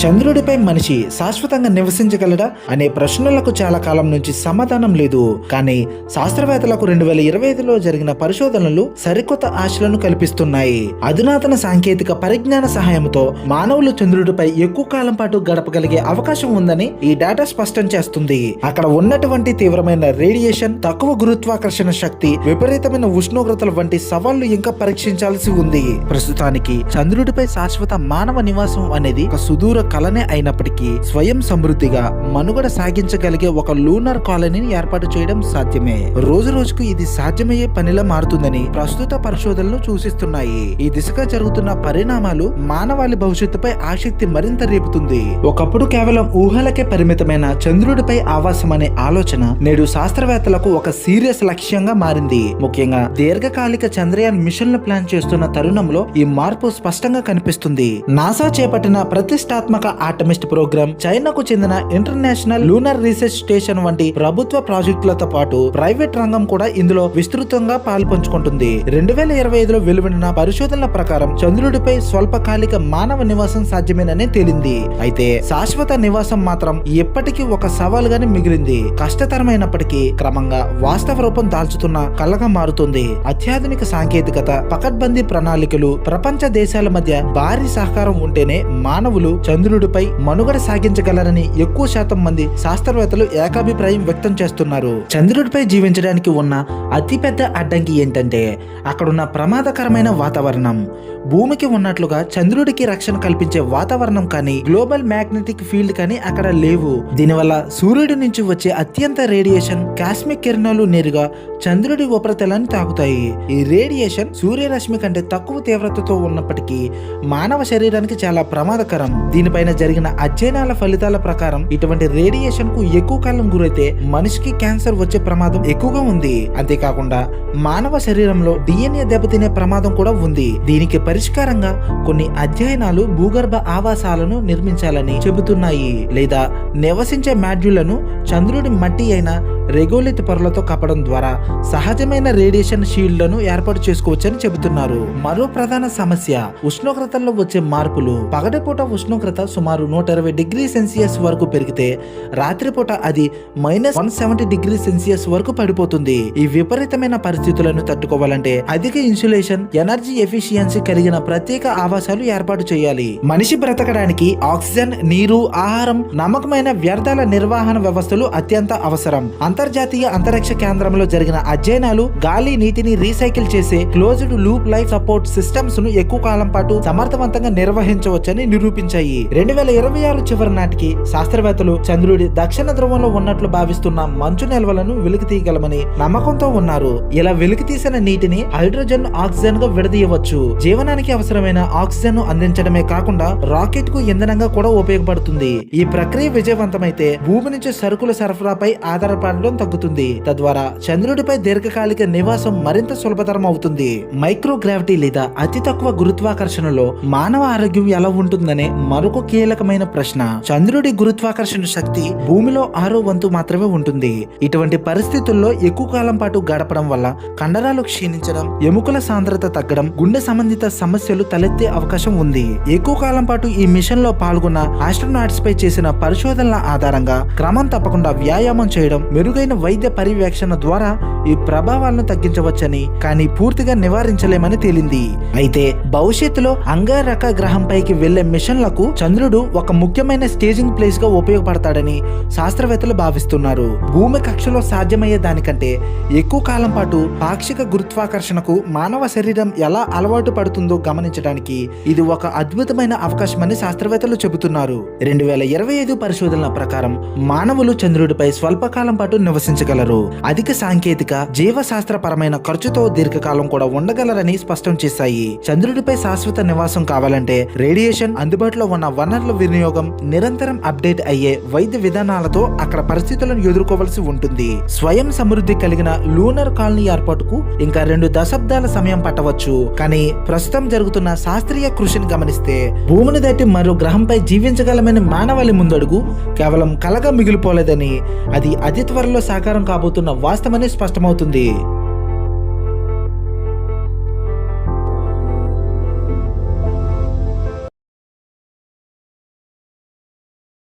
చంద్రుడిపై మనిషి శాశ్వతంగా నివసించగలడా అనే ప్రశ్నలకు చాలా కాలం నుంచి సమాధానం లేదు. కానీ శాస్త్రవేత్తలకు 2025లో జరిగిన పరిశోధనలు సరికొత్త ఆశలను కల్పిస్తున్నాయి. అధునాతన సాంకేతిక పరిజ్ఞాన సహాయంతో మానవులు చంద్రుడిపై ఎక్కువ కాలం పాటు గడపగలిగే అవకాశం ఉందని ఈ డేటా స్పష్టం చేస్తుంది. అక్కడ ఉన్నటువంటి తీవ్రమైన రేడియేషన్, తక్కువ గురుత్వాకర్షణ శక్తి, విపరీతమైన ఉష్ణోగ్రతల వంటి సవాళ్లు ఇంకా పరీక్షించాల్సి ఉంది. ప్రస్తుతానికి చంద్రుడిపై శాశ్వత మానవ నివాసం అనేది ఒక సుదూర కలనే అయినప్పటికీ స్వయం సమృద్ధిగా మనుగడ సాగించగలిగే ఒక లూనార్ కాలనీని ఏర్పాటు చేయడం సాధ్యమే. రోజు రోజుకు ఇది సాధ్యమయ్యే పనిలా మారుతుందని ప్రస్తుత పరిశోధనలు సూచిస్తున్నాయి. ఈ దిశగా జరుగుతున్న పరిణామాలు మానవాళి భవిష్యత్తుపై ఆసక్తి మరింత రేపుతుంది. ఒకప్పుడు కేవలం ఊహలకే పరిమితమైన చంద్రుడిపై ఆవాసం అనే ఆలోచన నేడు శాస్త్రవేత్తలకు ఒక సీరియస్ లక్ష్యంగా మారింది. ముఖ్యంగా దీర్ఘకాలిక చంద్రయాన్ మిషన్లు ప్లాన్ చేస్తున్న తరుణంలో ఈ మార్పు స్పష్టంగా కనిపిస్తుంది. నాసా చేపట్టిన ప్రతిష్టాత్మక ఆర్టమిస్ట్ ప్రోగ్రామ్, చైనాకు చెందిన ఇంటర్నేషనల్ లూనార్ రీసెర్చ్ స్టేషన్ వంటి ప్రభుత్వ ప్రాజెక్టులతో పాటు ప్రైవేట్ రంగం కూడా ఇందులో విస్తృతంగా పాల్పంచుకుంటుంది. 2025లో వెలువడిన పరిశోధనల ప్రకారం చంద్రుడిపై స్వల్పకాలిక మానవ నివాసం సాధ్యమేనని తేలింది. అయితే శాశ్వత నివాసం మాత్రం ఎప్పటికీ ఒక సవాలుగానే మిగిలింది. కష్టతరమైనప్పటికీ క్రమంగా వాస్తవ రూపం దాల్చుతున్న కలగా మారుతుంది. అత్యాధునిక సాంకేతికత, పకడ్బందీ ప్రణాళికలు, ప్రపంచ దేశాల మధ్య భారీ సహకారం ఉంటేనే మానవులు చంద్రుడిపై మనుగడ సాగించగలరని ఎక్కువ శాతం మంది శాస్త్రవేత్తలు ఏకాభిప్రాయం వ్యక్తం చేస్తున్నారు. చంద్రుడిపై జీవించడానికి ఉన్న అతిపెద్ద అడ్డంకి ఏంటంటే అక్కడున్న ప్రమాదకరమైన వాతావరణం. భూమికి ఉన్నట్లుగా చంద్రుడికి రక్షణ కల్పించే వాతావరణం కానీ, గ్లోబల్ మ్యాగ్నెటిక్ ఫీల్డ్ కానీ అక్కడ లేవు. దీనివల్ల సూర్యుడి నుంచి వచ్చే అత్యంత రేడియేషన్, కాస్మిక్ కిరణాలు నేరుగా చంద్రుడి ఉపరితలాన్ని తాకుతాయి. ఈ రేడియేషన్ సూర్యరశ్మి కంటే తక్కువ తీవ్రతతో ఉన్నప్పటికీ మానవ శరీరానికి చాలా ప్రమాదకరం. దీనిపైన జరిగిన అధ్యయనాల ఫలితాల ప్రకారం ఇటువంటి రేడియేషన్ కు ఎక్కువ కాలం గురైతే మనిషికి క్యాన్సర్ వచ్చే ప్రమాదం ఎక్కువగా ఉంది. అంతేకాకుండా మానవ శరీరంలో DNA దెబ్బతినే ప్రమాదం కూడా ఉంది. దీనికి పరిష్కారంగా కొన్ని అధ్యయనాలు భూగర్భ ఆవాసాలను నిర్మించాలని చెబుతున్నాయి. లేదా నివసించే మాడ్యూళ్లను చంద్రుడి మట్టి అయిన రెగోలిత్ పొరలతో కప్పడం ద్వారా సహజమైన రేడియేషన్ షీల్డ్లను ఏర్పాటు చేసుకోవచ్చని చెబుతున్నారు. మరో ప్రధాన సమస్య ఉష్ణోగ్రతల్లో వచ్చే మార్పులు. పగటిపూట ఉష్ణోగ్రత సుమారు 120 డిగ్రీ సెల్సియస్ వరకు పెరిగితే రాత్రిపూట అది -170 డిగ్రీ సెల్సియస్ వరకు పడిపోతుంది. ఈ విపరీతమైన పరిస్థితులను తట్టుకోవాలంటే అధిక ఇన్సులేషన్, ఎనర్జీ ఎఫిషియన్సీ కలిగిన ప్రత్యేక ఆవాసాలు ఏర్పాటు చేయాలి. మనిషి బ్రతకడానికి ఆక్సిజన్, నీరు, ఆహారం, నమ్మకమైన వ్యర్థాల నిర్వహణ వ్యవస్థలు అత్యంత అవసరం. అంతర్జాతీయ అంతరిక్ష కేంద్రంలో జరిగిన అధ్యయనాలు గాలి, నీటిని రీసైకిల్ చేసే closed loop life support systems ను ఎక్కువ కాలం పాటు సమర్థవంతంగా నిర్వహించవచ్చని నిరూపించాయి. 2026 చివరి నాటికి శాస్త్రవేత్తలు చంద్రుడి దక్షిణ ధ్రువంలో ఉన్నట్లు భావిస్తున్న మంచు నిల్వలను వెలికి తీయగలమని నమ్మకంతో ఉన్నారు. ఇలా వెలికి తీసిన నీటిని హైడ్రోజన్, ఆక్సిజన్ గా విడదీయవచ్చు. జీవనానికి అవసరమైన ఆక్సిజన్ ను అందించడమే కాకుండా రాకెట్ కు ఇంధనంగా కూడా ఉపయోగపడుతుంది. ఈ ప్రక్రియ విజయవంతమైతే భూమి నుంచి సరుకుల సరఫరాపై ఆధారపడడం తగ్గుతుంది. తద్వారా చంద్రుడిపై దీర్ఘకాలిక నివాసం మరింత సులభతరం అవుతుంది. మైక్రోగ్రావిటీ లేదా అతి తక్కువ గురుత్వాకర్షణలో మానవ ఆరోగ్యం ఎలా ఉంటుందనే మరొక కీలకమైన ప్రశ్న. చంద్రుడి గురుత్వాకర్షణ శక్తి భూమిలో 6వ వంతు మాత్రమే ఉంటుంది. ఇటువంటి పరిస్థితుల్లో ఎక్కువ కాలం పాటు గడపడం వల్ల కండరాలు క్షీణించడం, ఎముకల సాంద్రత తగ్గడం, గుండె సంబంధిత సమస్యలు తలెత్తే అవకాశం ఉంది. ఎక్కువ కాలం పాటు ఈ మిషన్ లో పాల్గొన్న ఆస్ట్రోనాట్స్ పై చేసిన పరిశోధనల ఆధారంగా క్రమం తప్పకుండా వ్యాయామం చేయడం, మెరుగైన వైద్య పర్యవేక్షణ ద్వారా ఈ ప్రభావాలను తగ్గించవచ్చని, కానీ పూర్తిగా నివారించలేమని తేలింది. అయితే భవిష్యత్తులో అంగారక గ్రహంపైకి వెళ్లే మిషన్లకు చంద్రుడు ఒక ముఖ్యమైన స్టేజింగ్ ప్లేస్ గా ఉపయోగపడతాడని శాస్త్రవేత్తలు భావిస్తున్నారు. భూమి కక్షలో సాధ్యమయ్యే దానికంటే ఎక్కువ కాలం పాటు పాక్షిక గురుత్వాకర్షణకు మానవ శరీరం ఎలా అలవాటు పడుతుందో గమనించడానికి ఇది ఒక అద్భుతమైన అవకాశమని శాస్త్రవేత్తలు చెబుతున్నారు. 2025 పరిశోధనల ప్రకారం మానవులు చంద్రుడిపై స్వల్పకాలం పాటు నివసించగలరు. అధిక సాంకేతిక, జీవశాస్త్రపరమైన ఖర్చుతో దీర్ఘకాలం కూడా ఉండగలరని స్పష్టం చేశాయి. చంద్రుడిపై శాశ్వత నివాసం కావాలంటే రేడియేషన్, అందుబాటులో ఉన్న వనరుల వినియోగం, నిరంతరం అప్డేట్ అయ్యే వైద్య విధానాలతో అక్కడ పరిస్థితులను ఎదుర్కోవలసి ఉంటుంది. స్వయం సమృద్ధి కలిగిన లూనర్ కాలనీ ఏర్పాటుకు ఇంకా 2 దశాబ్దాల సమయం పట్టవచ్చు. కానీ ప్రస్తుతం జరుగుతున్న శాస్త్రీయ కృషిని గమనిస్తే భూమిని దాటి మరో గ్రహంపై జీవించగలమని మానవాళి ముందడుగు కేవలం కలగా మిగిలిపోలేదని, అది అతి త్వరలో సాకారం కాబోతున్న వాస్తవమని స్పష్టమవుతుంది.